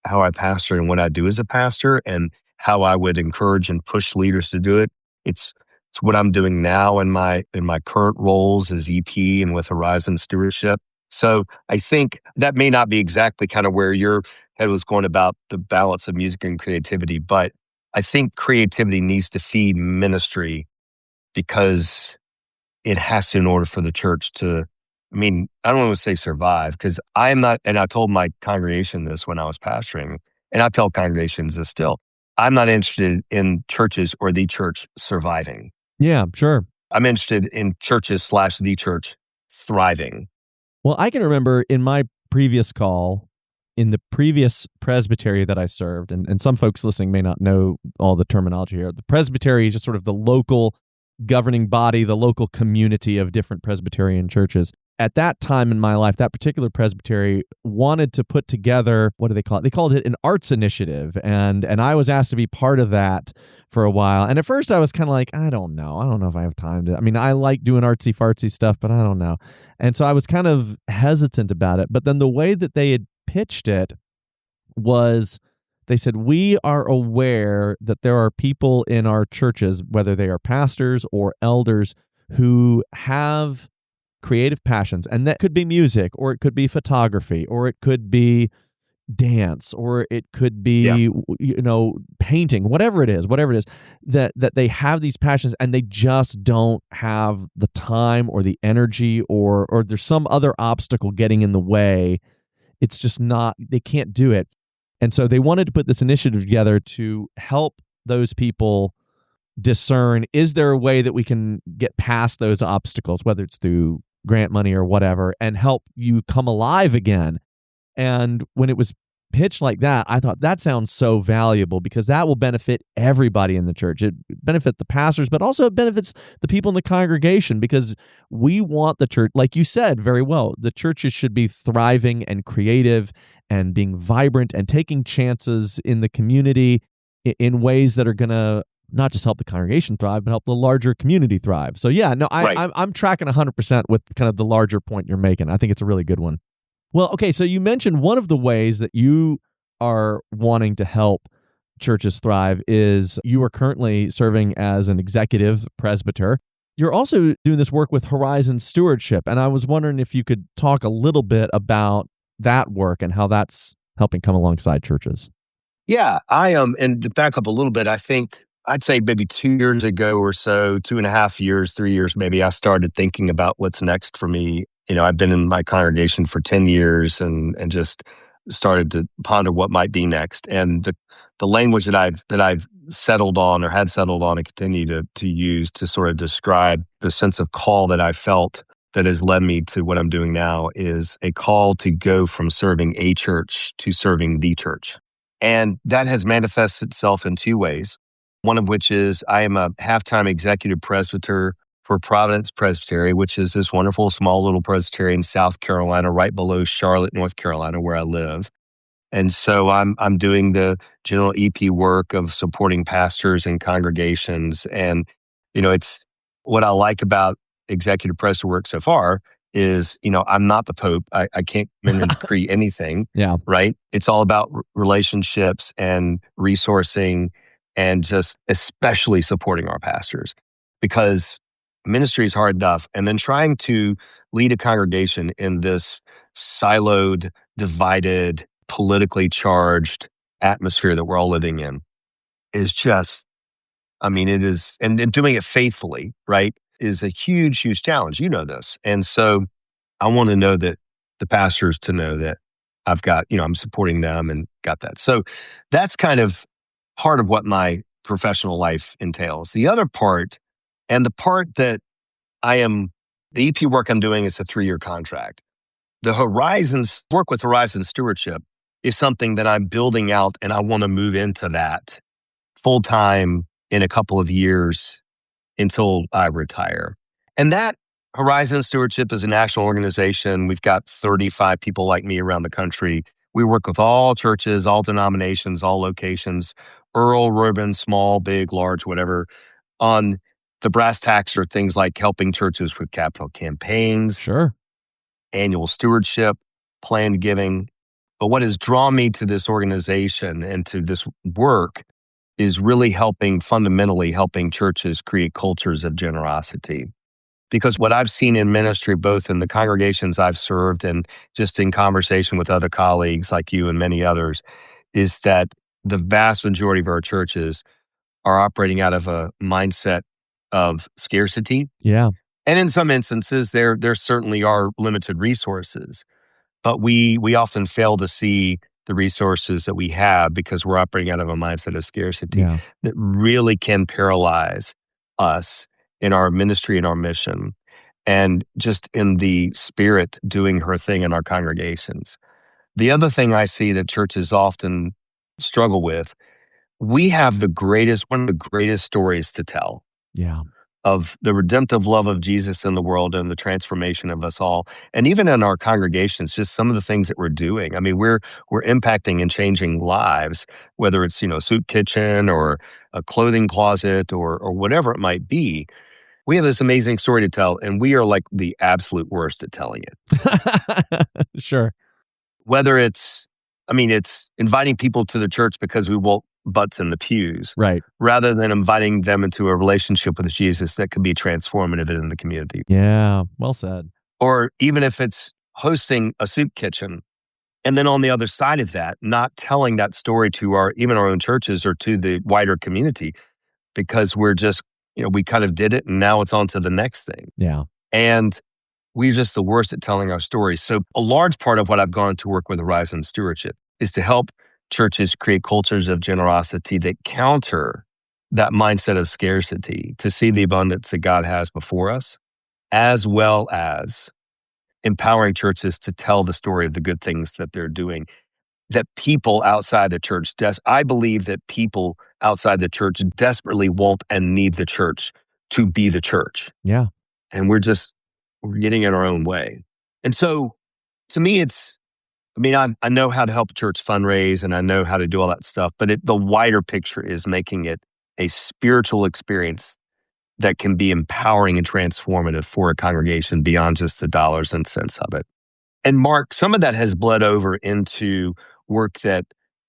how I pastor and what I do as a pastor, and how I would encourage and push leaders to do it. It's what I'm doing now in my current roles as EP and with Horizons Stewardship. So I think that may not be exactly kind of where your head was going about the balance of music and creativity, but I think creativity needs to feed ministry, because it has to, in order for the church to, I don't want to say survive, because I am not, and I told my congregation this when I was pastoring, and I tell congregations this still, I'm not interested in churches or the church surviving. Yeah, sure. I'm interested in churches / the church thriving. Well, I can remember in my previous call, in the previous presbytery that I served, and some folks listening may not know all the terminology here. The presbytery is just sort of the local governing body, the local community of different Presbyterian churches. At that time in my life, that particular presbytery wanted to put together, what do they call it? They called it an arts initiative. And I was asked to be part of that for a while. And at first I was kind of like, I don't know if I have time to, I like doing artsy fartsy stuff, but I don't know. And so I was kind of hesitant about it. But then the way that they had pitched it was, they said, we are aware that there are people in our churches, whether they are pastors or elders, who have creative passions. And that could be music, or it could be photography, or it could be dance, or it could be, painting, whatever it is, that they have these passions and they just don't have the time or the energy, or there's some other obstacle getting in the way. It's just not, they can't do it. And so they wanted to put this initiative together to help those people discern, is there a way that we can get past those obstacles, whether it's through grant money or whatever, and help you come alive again. And when it was pitched like that, I thought that sounds so valuable, because that will benefit everybody in the church. It benefits the pastors, but also it benefits the people in the congregation, because we want the church, like you said very well, the churches should be thriving and creative and being vibrant and taking chances in the community in ways that are going to not just help the congregation thrive, but help the larger community thrive. So yeah, no, I'm tracking 100% with kind of the larger point you're making. I think it's a really good one. Well, okay, so you mentioned one of the ways that you are wanting to help churches thrive is you are currently serving as an executive presbyter. You're also doing this work with Horizons Stewardship, and I was wondering if you could talk a little bit about that work and how that's helping come alongside churches. Yeah, I am. And to back up a little bit, I think I'd say maybe 2 years ago or so, 2.5 years, 3 years, maybe, I started thinking about what's next for me. I've been in my congregation for 10 years and just started to ponder what might be next. And the language that I've settled on, or had settled on, and continue to use to sort of describe the sense of call that I felt that has led me to what I'm doing now is a call to go from serving a church to serving the church. And that has manifested itself in two ways. One of which is I am a half-time executive presbyter for Providence Presbytery, which is this wonderful small little presbytery in South Carolina, right below Charlotte, North Carolina, where I live. And so I'm doing the general EP work of supporting pastors and congregations. And, it's what I like about executive presbyter work so far is, I'm not the Pope. I can't decree anything. Yeah. Right? It's all about relationships and resourcing, and just especially supporting our pastors, because ministry is hard enough. And then trying to lead a congregation in this siloed, divided, politically charged atmosphere that we're all living in is just, it is, and doing it faithfully, right, is a huge, huge challenge. You know this. And so I want to know that the pastors to know that I've got, I'm supporting them and got that. So that's kind of part of what my professional life entails. The other part, and the part that the EP work I'm doing is a 3-year contract. The work with Horizons Stewardship is something that I'm building out, and I want to move into that full time in a couple of years until I retire. And that Horizons Stewardship is a national organization. We've got 35 people like me around the country. We work with all churches, all denominations, all locations, rural, urban, small, big, large, whatever, on the brass tacks are things like helping churches with capital campaigns, Sure. annual stewardship, planned giving. But what has drawn me to this organization and to this work is really fundamentally helping churches create cultures of generosity. Because what I've seen in ministry, both in the congregations I've served and just in conversation with other colleagues like you and many others, is that the vast majority of our churches are operating out of a mindset of scarcity. Yeah. And in some instances, there certainly are limited resources. But we often fail to see the resources that we have because we're operating out of a mindset of scarcity that really can paralyze us in our ministry and our mission, and just in the Spirit doing her thing in our congregations. The other thing I see that churches often struggle with, we have one of the greatest stories to tell. Yeah. Of the redemptive love of Jesus in the world and the transformation of us all. And even in our congregations, just some of the things that we're doing. I mean, we're impacting and changing lives, whether it's, a soup kitchen or a clothing closet or whatever it might be. We have this amazing story to tell, and we are like the absolute worst at telling it. Sure. Whether it's inviting people to the church because we want butts in the pews, right? Rather than inviting them into a relationship with Jesus that could be transformative in the community. Yeah, well said. Or even if it's hosting a soup kitchen, and then on the other side of that, not telling that story to even our own churches or to the wider community, because we're just, we kind of did it and now it's on to the next thing. Yeah. And we're just the worst at telling our stories. So a large part of what I've gone to work with Horizons Stewardship is to help churches create cultures of generosity that counter that mindset of scarcity, to see the abundance that God has before us, as well as empowering churches to tell the story of the good things that they're doing. That people outside the church, I believe that people outside the church desperately want and need the church to be the church. Yeah. And we're getting in our own way. And so to me, I know how to help a church fundraise and I know how to do all that stuff, but the wider picture is making it a spiritual experience that can be empowering and transformative for a congregation beyond just the dollars and cents of it. And Mark, some of that has bled over into work that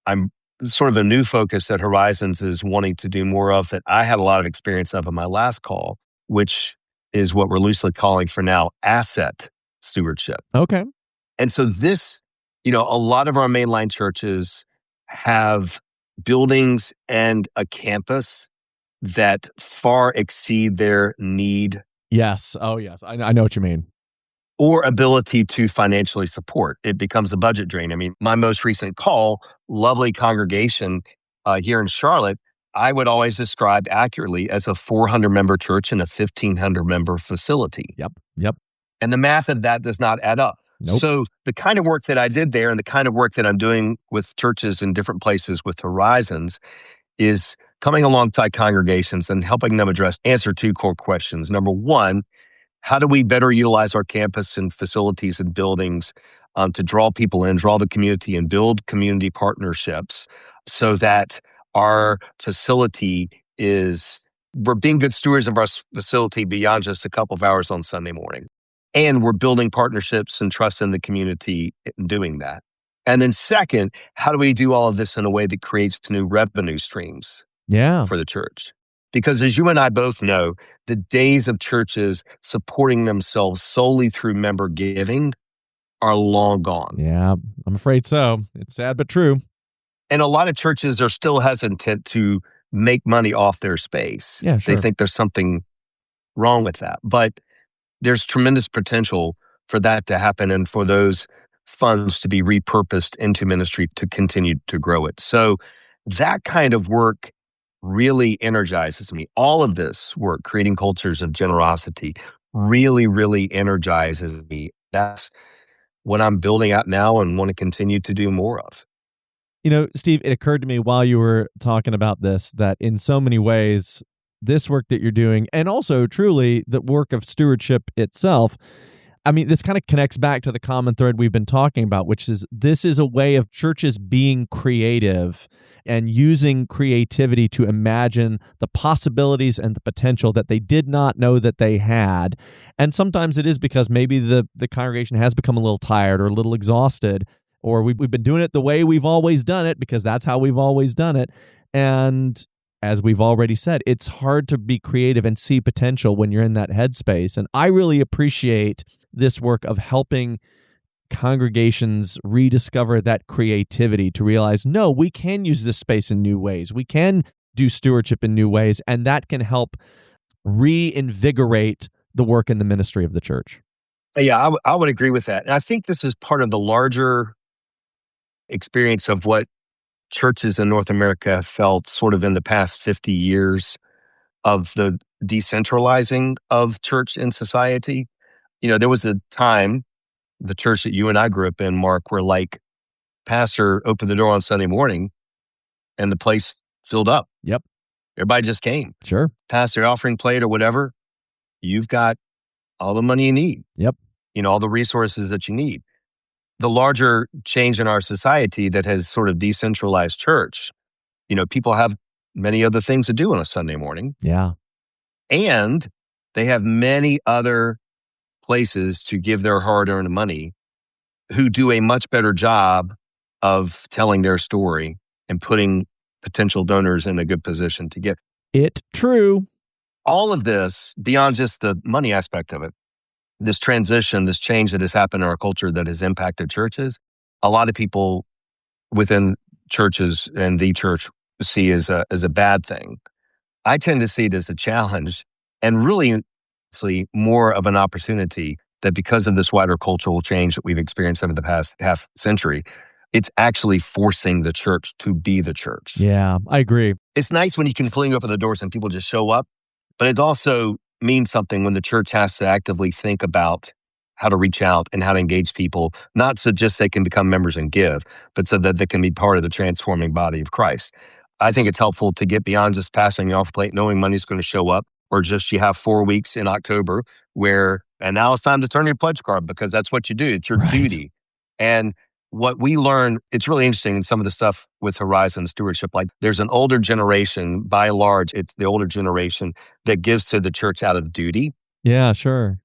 I'm sort of a new focus that Horizons is wanting to do more of, that I had a lot of experience of in my last call, which is what we're loosely calling for now asset stewardship. Okay. And so this, a lot of our mainline churches have buildings and a campus that far exceed their need. Yes. Oh, yes. I know what you mean. Or ability to financially support. It becomes a budget drain. I mean, my most recent call, lovely congregation here in Charlotte, I would always describe accurately as a 400-member church in a 1,500-member facility. Yep. And the math of that does not add up. Nope. So the kind of work that I did there and the kind of work that I'm doing with churches in different places with Horizons is coming alongside congregations and helping them answer two core questions. Number one, how do we better utilize our campus and facilities and buildings to draw people in, draw the community, and build community partnerships so that our facility we're being good stewards of our facility beyond just a couple of hours on Sunday morning. And we're building partnerships and trust in the community in doing that. And then second, how do we do all of this in a way that creates new revenue streams for the church? Because as you and I both know, the days of churches supporting themselves solely through member giving are long gone. Yeah, I'm afraid so. It's sad but true. And a lot of churches are still hesitant to make money off their space. Yeah, sure. They think there's something wrong with that. But there's tremendous potential for that to happen and for those funds to be repurposed into ministry to continue to grow it. So that kind of work really energizes me. All of this work, creating cultures of generosity, really, really energizes me. That's what I'm building out now and want to continue to do more of. Steve, it occurred to me while you were talking about this that in so many ways, this work that you're doing, and also truly the work of stewardship itself, this kind of connects back to the common thread we've been talking about, which is this is a way of churches being creative and using creativity to imagine the possibilities and the potential that they did not know that they had. And sometimes it is because maybe the congregation has become a little tired or a little exhausted, or we've been doing it the way we've always done it because that's how we've always done it. And as we've already said, it's hard to be creative and see potential when you're in that headspace. And I really appreciate this work of helping congregations rediscover that creativity to realize, no, we can use this space in new ways. We can do stewardship in new ways, and that can help reinvigorate the work and the ministry of the church. Yeah, I would agree with that. And I think this is part of the larger experience of what churches in North America have felt sort of in the past 50 years of the decentralizing of church in society. There was a time, the church that you and I grew up in, Mark, where pastor opened the door on Sunday morning and the place filled up. Yep. Everybody just came. Sure. Pass their offering plate or whatever. You've got all the money you need. Yep. All the resources that you need. The larger change in our society that has sort of decentralized church, people have many other things to do on a Sunday morning. Yeah. And they have many other places to give their hard-earned money who do a much better job of telling their story and putting potential donors in a good position to get it. True. All of this, beyond just the money aspect of it, this transition, this change that has happened in our culture that has impacted churches, a lot of people within churches and the church see as a bad thing. I tend to see it as a challenge and really more of an opportunity that because of this wider cultural change that we've experienced over the past half century, it's actually forcing the church to be the church. Yeah, I agree. It's nice when you can fling open the doors and people just show up, but it also means something when the church has to actively think about how to reach out and how to engage people, not so just they can become members and give, but so that they can be part of the transforming body of Christ. I think it's helpful to get beyond just passing the offer plate, knowing money's going to show up, or just you have 4 weeks in October and now it's time to turn your pledge card because that's what you do. It's your duty. And what we learn, it's really interesting in some of the stuff with Horizons Stewardship, there's an older generation, by and large, it's the older generation that gives to the church out of duty. Yeah, sure.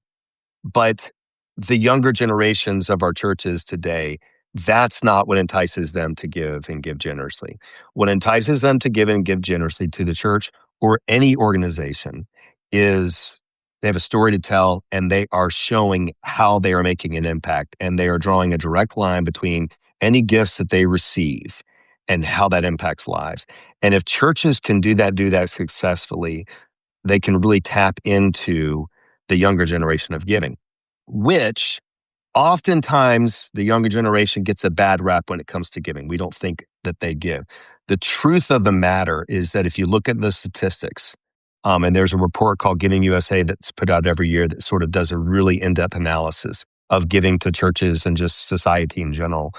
But the younger generations of our churches today, that's not what entices them to give and give generously. What entices them to give and give generously to the church or any organization is they have a story to tell and they are showing how they are making an impact, and they are drawing a direct line between any gifts that they receive and how that impacts lives. And if churches can do that successfully, they can really tap into the younger generation of giving, which oftentimes the younger generation gets a bad rap when it comes to giving. We don't think that they give. The truth of the matter is that if you look at the statistics, and there's a report called Giving USA that's put out every year that sort of does a really in-depth analysis of giving to churches and just society in general.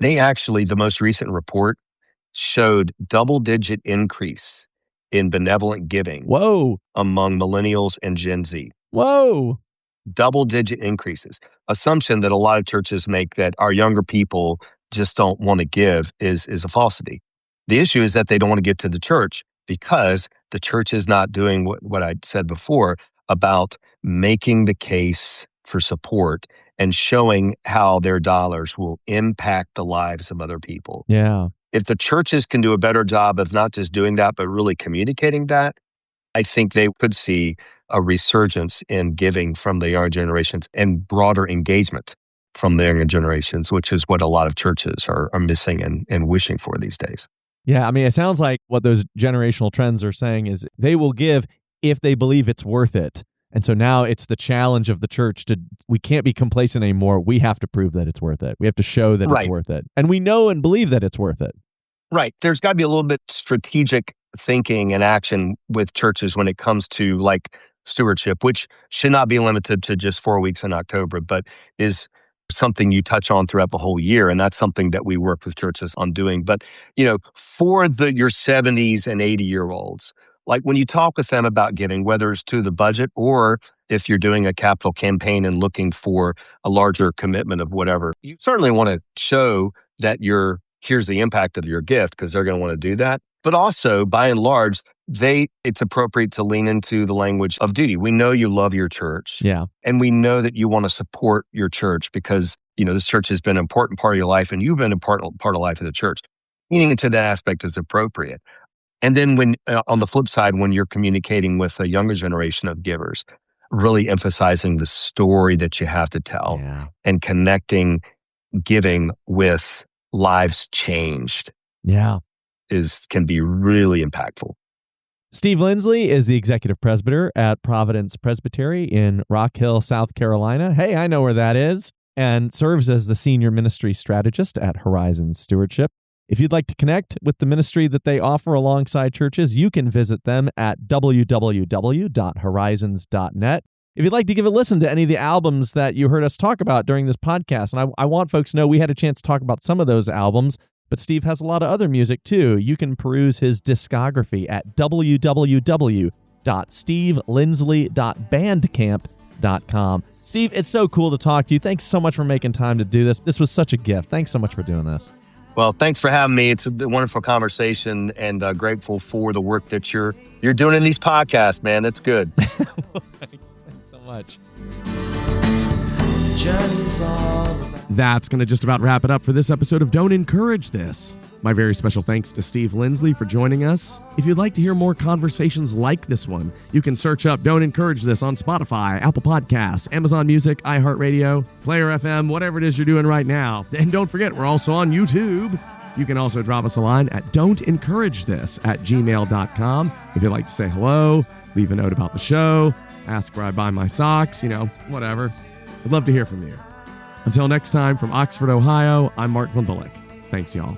They actually, the most recent report showed double-digit increase in benevolent giving. Whoa. Among millennials and Gen Z. Whoa. Double-digit increases. Assumption that a lot of churches make that our younger people just don't want to give is a falsity. The issue is that they don't want to give to the church because the church is not doing what I said before about making the case for support and showing how their dollars will impact the lives of other people. Yeah. If the churches can do a better job of not just doing that, but really communicating that, I think they could see a resurgence in giving from the younger generations and broader engagement from the younger generations, which is what a lot of churches are missing and wishing for these days. Yeah, it sounds like what those generational trends are saying is they will give if they believe it's worth it. And so now it's the challenge of the church we can't be complacent anymore. We have to prove that it's worth it. We have to show that it's worth it. And we know and believe that it's worth it. Right. There's got to be a little bit strategic thinking and action with churches when it comes to stewardship, which should not be limited to just 4 weeks in October, but is something you touch on throughout the whole year. And that's something that we work with churches on doing. But, for your 70s and 80-year-olds, like when you talk with them about giving, whether it's to the budget or if you're doing a capital campaign and looking for a larger commitment of whatever, you certainly want to show that here's the impact of your gift, because they're going to want to do that. But also, by and large, it's appropriate to lean into the language of duty. We know you love your church. Yeah. And we know that you want to support your church because, this church has been an important part of your life and you've been a part of the life of the church. Leaning into that aspect is appropriate. And then when, on the flip side, when you're communicating with a younger generation of givers, really emphasizing the story that you have to tell and connecting giving with lives changed. Yeah. Can be really impactful. Steve Lindsley is the Executive Presbyter at Providence Presbytery in Rock Hill, South Carolina. Hey, I know where that is. And serves as the Senior Ministry Strategist at Horizons Stewardship. If you'd like to connect with the ministry that they offer alongside churches, you can visit them at www.horizons.net. If you'd like to give a listen to any of the albums that you heard us talk about during this podcast, and I want folks to know we had a chance to talk about some of those albums, but Steve has a lot of other music too. You can peruse his discography at www.stevelindsley.bandcamp.com. Steve, it's so cool to talk to you. Thanks so much for making time to do this. This was such a gift. Thanks so much for doing this. Well, thanks for having me. It's a wonderful conversation, and grateful for the work that you're doing in these podcasts, man. That's good. Well, thanks so much. That's going to just about wrap it up for this episode of Don't Encourage This. My very special thanks to Steve Lindsley for joining us. If you'd like to hear more conversations like this one, you can search up Don't Encourage This on Spotify, Apple Podcasts, Amazon Music, iHeartRadio, Player FM, whatever it is you're doing right now. And don't forget, we're also on YouTube. You can also drop us a line at don'tencouragethis@gmail.com. If you'd like to say hello, leave a note about the show, ask where I buy my socks, whatever. I'd love to hear from you. Until next time, from Oxford, Ohio, I'm Mark Von Bullock. Thanks, y'all.